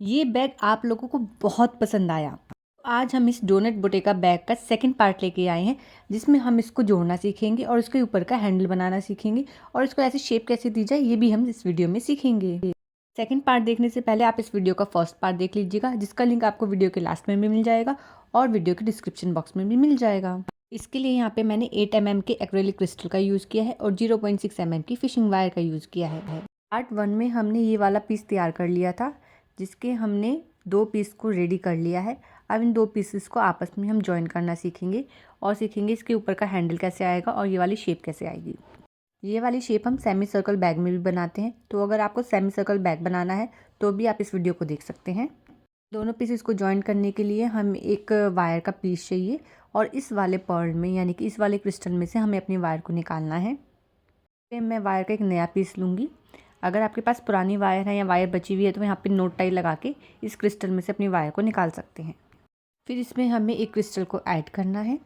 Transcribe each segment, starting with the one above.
ये बैग आप लोगों को बहुत पसंद आया। आज हम इस डोनट बोटेगा बैग का सेकंड पार्ट लेके आए हैं, जिसमें हम इसको जोड़ना सीखेंगे और इसके ऊपर का हैंडल बनाना सीखेंगे और इसको ऐसी शेप कैसे दी जाए ये भी हम इस वीडियो में सीखेंगे। सेकंड पार्ट देखने से पहले आप इस वीडियो का फर्स्ट पार्ट देख लीजिएगा, जिसका लिंक आपको वीडियो के लास्ट में भी मिल जाएगा और वीडियो के डिस्क्रिप्शन बॉक्स में भी मिल जाएगा। इसके लिए यहाँ पे मैंने 8 mm के एक्रेलिक क्रिस्टल का यूज़ किया है और 0.6 mm की फिशिंग वायर का यूज़ किया है। पार्ट 1 में हमने ये वाला पीस तैयार कर लिया था, जिसके हमने 2 पीस को रेडी कर लिया है। अब इन 2 पीसेस को आपस में हम जॉइन करना सीखेंगे और सीखेंगे इसके ऊपर का हैंडल कैसे आएगा और ये वाली शेप कैसे आएगी। ये वाली शेप हम सेमी सर्कल बैग में भी बनाते हैं, तो अगर आपको सेमी सर्कल बैग बनाना है तो भी आप इस वीडियो को देख सकते हैं। दोनों पीसेस को जॉइन करने के लिए हमें एक वायर का पीस चाहिए और इस वाले पर्ल में यानी कि इस वाले क्रिस्टल में से हमें अपनी वायर को निकालना है। फिर मैं वायर का एक नया पीस लूँगी। अगर आपके पास पुरानी वायर है या वायर बची हुई है तो यहाँ पे नोट टाई लगा के इस क्रिस्टल में से अपनी वायर को निकाल सकते हैं। फिर इसमें हमें एक क्रिस्टल को ऐड करना है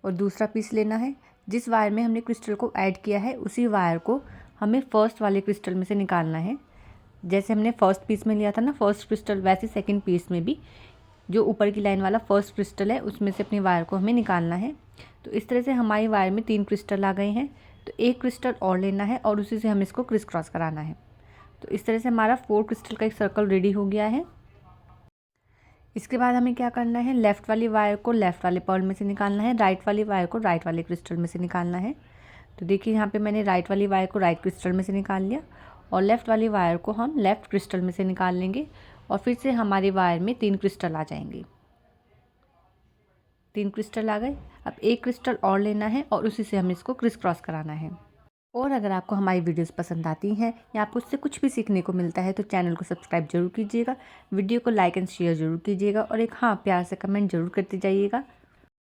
और दूसरा पीस लेना है। जिस वायर में हमने क्रिस्टल को ऐड किया है उसी वायर को हमें फर्स्ट वाले क्रिस्टल में से निकालना है। जैसे हमने फर्स्ट पीस में लिया था ना फर्स्ट क्रिस्टल, वैसे सेकंड पीस में भी जो ऊपर की लाइन वाला फर्स्ट क्रिस्टल है उसमें से अपनी वायर को हमें निकालना है। तो इस तरह से हमारी वायर में 3 क्रिस्टल आ गए हैं, तो एक क्रिस्टल और लेना है और उसी से हमें इसको क्रिस क्रॉस कराना है। तो इस तरह से हमारा 4 क्रिस्टल का एक सर्कल रेडी हो गया है। इसके बाद हमें क्या करना है, लेफ़्ट वाली वायर को लेफ़्ट वाले पर्ल में से निकालना है, राइट वाली वायर को राइट वाले क्रिस्टल में से निकालना है। तो देखिए यहाँ पे मैंने राइट वाली वायर को राइट क्रिस्टल में से निकाल लिया और लेफ़्ट वाली वायर को हम लेफ़्ट क्रिस्टल में से निकाल लेंगे और फिर से हमारी वायर में 3 क्रिस्टल आ जाएंगे। 3 क्रिस्टल आ गए। अब एक क्रिस्टल और लेना है और उसी से हमें इसको क्रिस क्रॉस कराना है। और अगर आपको हमारी वीडियोस पसंद आती हैं या आपको उससे कुछ भी सीखने को मिलता है तो चैनल को सब्सक्राइब जरूर कीजिएगा, वीडियो को लाइक एंड शेयर जरूर कीजिएगा और एक प्यार से कमेंट जरूर करते जाइएगा।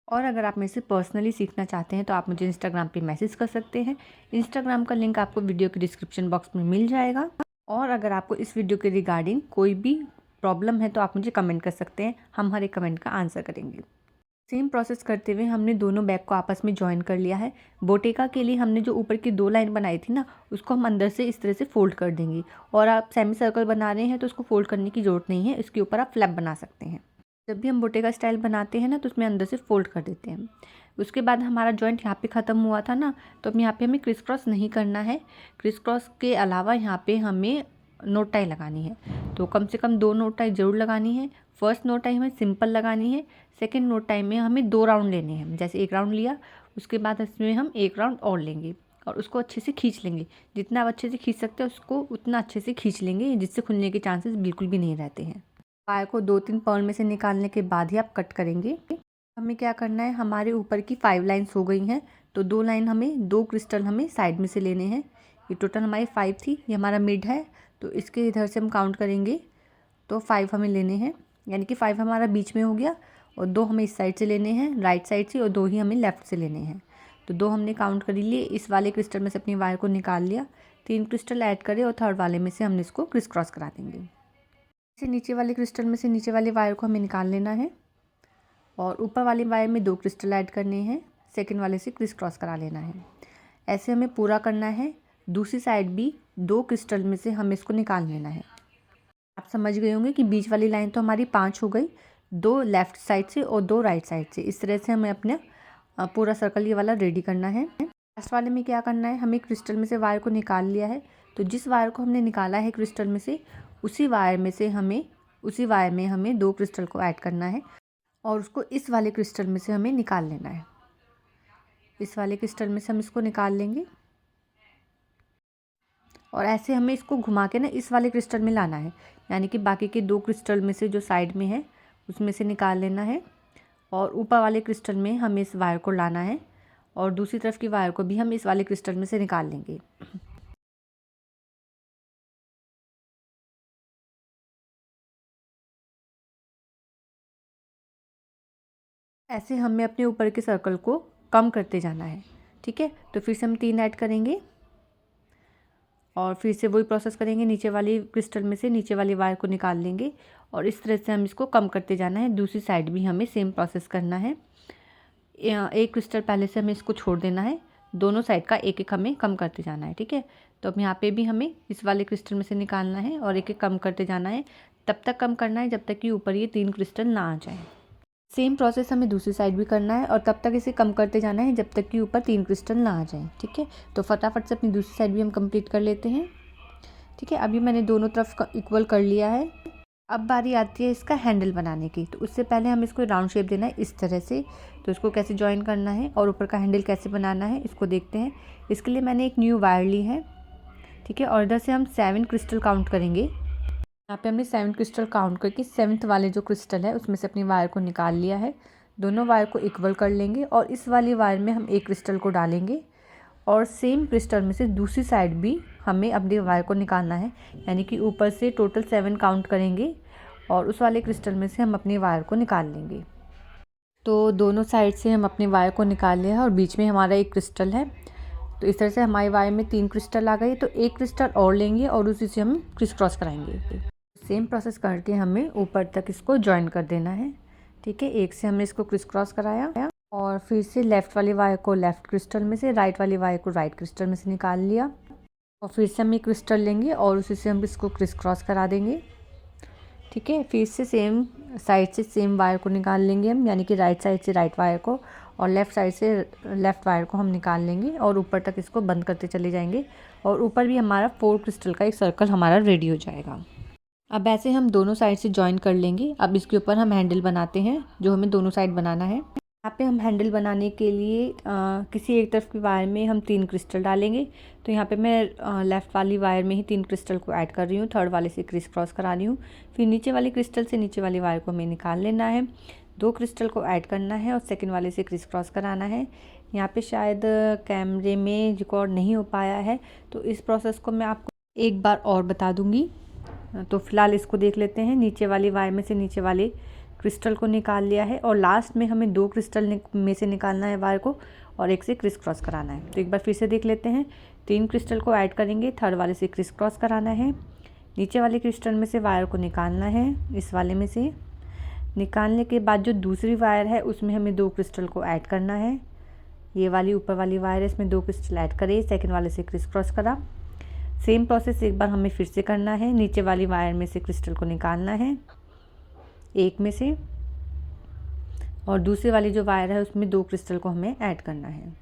और अगर आप मेरे से पर्सनली सीखना चाहते हैं तो आप मुझे इंस्टाग्राम पे मैसेज कर सकते हैं। इंस्टाग्राम का लिंक आपको वीडियो के डिस्क्रिप्शन बॉक्स में मिल जाएगा। और अगर आपको इस वीडियो के रिगार्डिंग कोई भी प्रॉब्लम है तो आप मुझे कमेंट कर सकते हैं, हम हर एक कमेंट का आंसर करेंगे। सेम प्रोसेस करते हुए हमने दोनों बैग को आपस में जॉइन कर लिया है। बोटेगा के लिए हमने जो ऊपर की 2 लाइन बनाई थी ना, उसको हम अंदर से इस तरह से फोल्ड कर देंगे। और आप सेमी सर्कल बना रहे हैं तो उसको फोल्ड करने की ज़रूरत नहीं है, इसके ऊपर आप फ्लैप बना सकते हैं। जब भी हम बोटेगा स्टाइल बनाते हैं ना तो उसमें अंदर से फोल्ड कर देते हैं। उसके बाद हमारा जॉइंट यहाँ पे ख़त्म हुआ था ना, तो अब यहाँ पे हमें क्रिस क्रॉस नहीं करना है। क्रिस क्रॉस के अलावा यहाँ पे हमें नोट टाई लगानी है, तो कम से कम 2 नोट टाई ज़रूर लगानी है। फर्स्ट नोट टाई हमें सिंपल लगानी है, सेकंड नोट टाई में हमें 2 राउंड लेने हैं। जैसे एक राउंड लिया उसके बाद इसमें हम एक राउंड और लेंगे और उसको अच्छे से खींच लेंगे। जितना आप अच्छे से खींच सकते हैं उसको उतना अच्छे से खींच लेंगे, जिससे खुलने के चांसेस बिल्कुल भी नहीं रहते हैं। वायर को 2-3 पर्ल में से निकालने के बाद ही आप कट करेंगे। हमें क्या करना है, हमारे ऊपर की 5 लाइन्स हो गई हैं, तो 2 लाइन हमें 2 क्रिस्टल हमें साइड में से लेने हैं। ये टोटल हमारी 5 थी, ये हमारा मिड है, तो इसके इधर से हम काउंट करेंगे तो 5 हमें लेने हैं, यानी कि 5 हमारा बीच में हो गया और 2 हमें इस साइड से लेने हैं राइट साइड से और 2 ही हमें लेफ़्ट से लेने हैं। तो 2 हमने काउंट कर लिए। इस वाले क्रिस्टल में से अपनी वायर को निकाल लिया, 3 क्रिस्टल ऐड करें और थर्ड वाले में से हमने इसको क्रिस क्रॉस करा देंगे। इसे नीचे वाले क्रिस्टल में से नीचे वाली वायर को हमें निकाल लेना है और ऊपर वाली वायर में 2 क्रिस्टल ऐड करने हैं, सेकंड वाले से क्रिस क्रॉस करा लेना है। ऐसे हमें पूरा करना है। दूसरी साइड भी 2 क्रिस्टल में से हमें इसको निकाल लेना है। आप समझ गए होंगे कि बीच वाली लाइन तो हमारी 5 हो गई, 2 लेफ़्ट साइड से और 2 राइट साइड से। इस तरह से हमें अपना पूरा सर्कल ये वाला रेडी करना है। लास्ट वाले में क्या करना है, हमें क्रिस्टल में से वायर को निकाल लिया है, तो जिस वायर को हमने निकाला है क्रिस्टल में से उसी वायर में हमें 2 क्रिस्टल को ऐड करना है और उसको इस वाले क्रिस्टल में से हमें निकाल लेना है। इस वाले क्रिस्टल में से हम इसको निकाल लेंगे और ऐसे हमें इसको घुमा के ना इस वाले क्रिस्टल में लाना है, यानी कि बाकी के 2 क्रिस्टल में से जो साइड में है उसमें से निकाल लेना है और ऊपर वाले क्रिस्टल में हमें इस वायर को लाना है और दूसरी तरफ की वायर को भी हम इस वाले क्रिस्टल में से निकाल लेंगे। ऐसे हमें अपने ऊपर के सर्कल को कम करते जाना है, ठीक है। तो फिर से हम 3 ऐड करेंगे और फिर से वही प्रोसेस करेंगे। नीचे वाली क्रिस्टल में से नीचे वाली वायर को निकाल लेंगे और इस तरह से हम इसको कम करते जाना है। दूसरी साइड भी हमें सेम प्रोसेस करना है। एक क्रिस्टल पहले से हमें इसको छोड़ देना है, दोनों साइड का एक एक हमें कम करते जाना है, ठीक है। तो अब यहाँ पे भी हमें इस वाले क्रिस्टल में से निकालना है और एक एक कम करते जाना है तब तक कम करना है जब तक कि ऊपर ये 3 क्रिस्टल ना आ जाए। सेम प्रोसेस हमें दूसरी साइड भी करना है और तब तक इसे कम करते जाना है जब तक कि ऊपर 3 क्रिस्टल ना आ जाए। ठीक है, तो फटाफट से अपनी दूसरी साइड भी हम कंप्लीट कर लेते हैं। ठीक है, अभी मैंने दोनों तरफ इक्वल कर लिया है। अब बारी आती है इसका हैंडल बनाने की। तो उससे पहले हम इसको राउंड शेप देना है इस तरह से। तो इसको कैसे जॉइन करना है और ऊपर का हैंडल कैसे बनाना है इसको देखते हैं। इसके लिए मैंने एक न्यू वायर ली है। ठीक है, और इधर से हम 7 क्रिस्टल काउंट करेंगे। यहाँ पे हमने 7 क्रिस्टल काउंट करके 7th वाले जो क्रिस्टल है उसमें से अपनी वायर को निकाल लिया है। दोनों वायर को इक्वल कर लेंगे और इस वाली वायर में हम एक क्रिस्टल को डालेंगे और सेम क्रिस्टल में से दूसरी साइड भी हमें अपनी वायर को निकालना है। यानी कि ऊपर से टोटल 7 काउंट करेंगे और उस वाले क्रिस्टल में से हम अपनी वायर को निकाल लेंगे। तो दोनों साइड से हम अपनी वायर को निकाल लिया है और बीच में हमारा एक क्रिस्टल है। तो इस तरह से हमारी वायर में 3 क्रिस्टल आ गए। तो एक क्रिस्टल और लेंगे और उसी से हम क्रिस क्रॉस कराएंगे। सेम प्रोसेस करके हमें ऊपर तक इसको जॉइन कर देना है। ठीक है, एक से हमने इसको क्रिस क्रॉस कराया और फिर से लेफ़्ट वाली वायर को लेफ़्ट क्रिस्टल में से, राइट वाली वायर को राइट क्रिस्टल में से निकाल लिया और फिर से हम एक क्रिस्टल लेंगे और उसी से हम इसको क्रिस क्रॉस करा देंगे। ठीक है, फिर से सेम साइड से सेम वायर को निकाल लेंगे हम, यानी कि राइट साइड से राइट वायर को और लेफ़्ट साइड से लेफ़्ट वायर को हम निकाल लेंगे और ऊपर तक इसको बंद करते चले जाएंगे और ऊपर भी हमारा 4 क्रिस्टल का एक सर्कल हमारा रेडी हो जाएगा। अब ऐसे हम दोनों साइड से जॉइन कर लेंगे। अब इसके ऊपर हम हैंडल बनाते हैं जो हमें दोनों साइड बनाना है। यहाँ पे हम हैंडल बनाने के लिए किसी एक तरफ की वायर में हम 3 क्रिस्टल डालेंगे। तो यहाँ पे मैं लेफ़्ट वाली वायर में ही 3 क्रिस्टल को ऐड कर रही हूँ, थर्ड वाले से क्रिस क्रॉस करा रही हूँ। फिर नीचे वाली क्रिस्टल से नीचे वाली वायर को हमें निकाल लेना है, 2 क्रिस्टल को ऐड करना है और सेकंड वाले से क्रिस क्रॉस कराना है। यहाँ पे शायद कैमरे में रिकॉर्ड नहीं हो पाया है, तो इस प्रोसेस को मैं आपको एक बार और बता दूँगी। तो फिलहाल इसको देख लेते हैं। नीचे वाली वायर में से नीचे वाले क्रिस्टल को निकाल लिया है और लास्ट में हमें 2 क्रिस्टल में से निकालना है वायर को और एक से क्रिस क्रॉस कराना है। तो एक बार फिर से देख लेते हैं। 3 क्रिस्टल को ऐड करेंगे, थर्ड वाले से क्रिस क्रॉस कराना है, नीचे वाले क्रिस्टल में से वायर को निकालना है, इस वाले में से निकालने के बाद जो दूसरी वायर है उसमें हमें 2 क्रिस्टल को ऐड करना है। ये वाली ऊपर वाली वायर है, इसमें 2 क्रिस्टल ऐड करें, सेकेंड वाले से क्रिस क्रॉस करा। सेम प्रोसेस एक बार हमें फिर से करना है। नीचे वाली वायर में से क्रिस्टल को निकालना है एक में से और दूसरी वाली जो वायर है उसमें 2 क्रिस्टल को हमें ऐड करना है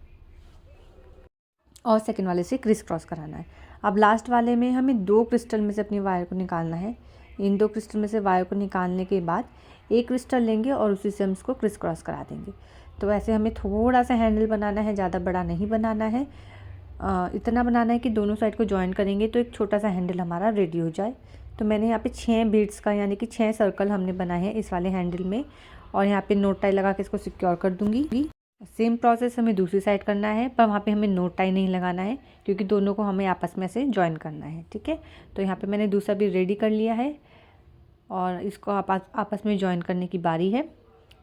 और सेकंड वाले से क्रिस क्रॉस कराना है। अब लास्ट वाले में हमें 2 क्रिस्टल में से अपनी वायर को निकालना है। इन 2 क्रिस्टल में से वायर को निकालने के बाद एक क्रिस्टल लेंगे और उसी से हम इसको क्रिस क्रॉस करा देंगे। तो ऐसे हमें थोड़ा सा हैंडल बनाना है, ज़्यादा बड़ा नहीं बनाना है। इतना बनाना है कि दोनों साइड को जॉइन करेंगे तो एक छोटा सा हैंडल हमारा रेडी हो जाए। तो मैंने यहाँ पे 6 बीड्स का यानी कि 6 सर्कल हमने बनाए हैं इस वाले हैंडल में और यहाँ पे नोट टाई लगा के इसको सिक्योर कर दूँगी। सेम प्रोसेस हमें दूसरी साइड करना है, पर वहाँ पे हमें नोट टाई नहीं लगाना है क्योंकि दोनों को हमें आपस में से जॉइन करना है। ठीक है, तो यहाँ पे मैंने दूसरा भी रेडी कर लिया है और इसको आपस में जॉइन करने की बारी है।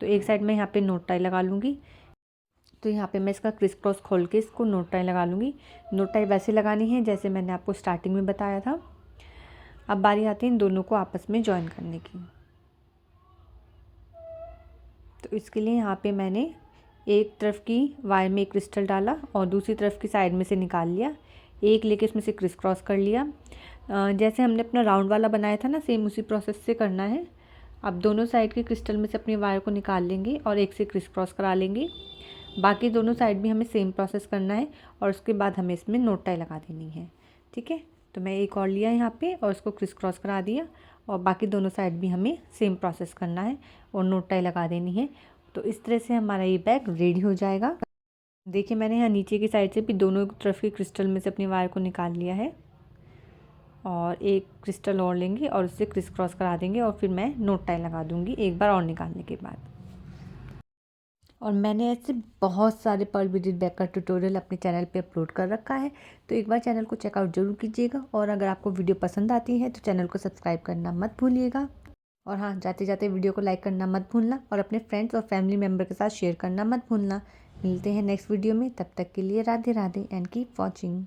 तो एक साइड में यहाँ पे नोट टाई लगा लूँगी। तो यहाँ पे मैं इसका क्रिस क्रॉस खोल के इसको नोट टाई लगा लूँगी। नोट टाई वैसे लगानी है जैसे मैंने आपको स्टार्टिंग में बताया था। अब बारी आती है इन दोनों को आपस में जॉइन करने की। तो इसके लिए यहाँ पे मैंने एक तरफ की वायर में एक क्रिस्टल डाला और दूसरी तरफ की साइड में से निकाल लिया, एक लेके इसमें से क्रिस क्रॉस कर लिया। जैसे हमने अपना राउंड वाला बनाया था ना, सेम उसी प्रोसेस से करना है। अब दोनों साइड के क्रिस्टल में से अपनी वायर को निकाल लेंगे और एक से क्रिस क्रॉस करा लेंगे। बाकी दोनों साइड भी हमें सेम प्रोसेस करना है और उसके बाद हमें इसमें नोट टाई लगा देनी है। ठीक है, तो मैं एक और लिया यहाँ पे और उसको क्रिस क्रॉस करा दिया और बाकी दोनों साइड भी हमें सेम प्रोसेस करना है और नोट टाई लगा देनी है। तो इस तरह से हमारा ये बैग रेडी हो जाएगा। देखिए मैंने यहाँ नीचे की साइड से भी दोनों तरफ के क्रिस्टल में से अपनी वायर को निकाल लिया है और एक क्रिस्टल और लेंगे और उससे क्रिस क्रॉस करा देंगे और फिर मैं नोट टाई लगा दूँगी एक बार और निकालने के बाद। और मैंने ऐसे बहुत सारे पर्ल बीडेड बैग का ट्यूटोरियल अपने चैनल पे अपलोड कर रखा है, तो एक बार चैनल को चेकआउट ज़रूर कीजिएगा। और अगर आपको वीडियो पसंद आती है तो चैनल को सब्सक्राइब करना मत भूलिएगा। और हाँ, जाते जाते वीडियो को लाइक करना मत भूलना और अपने फ्रेंड्स और फैमिली मेम्बर के साथ शेयर करना मत भूलना। मिलते हैं नेक्स्ट वीडियो में, तब तक के लिए Radhe Radhe and keep watching.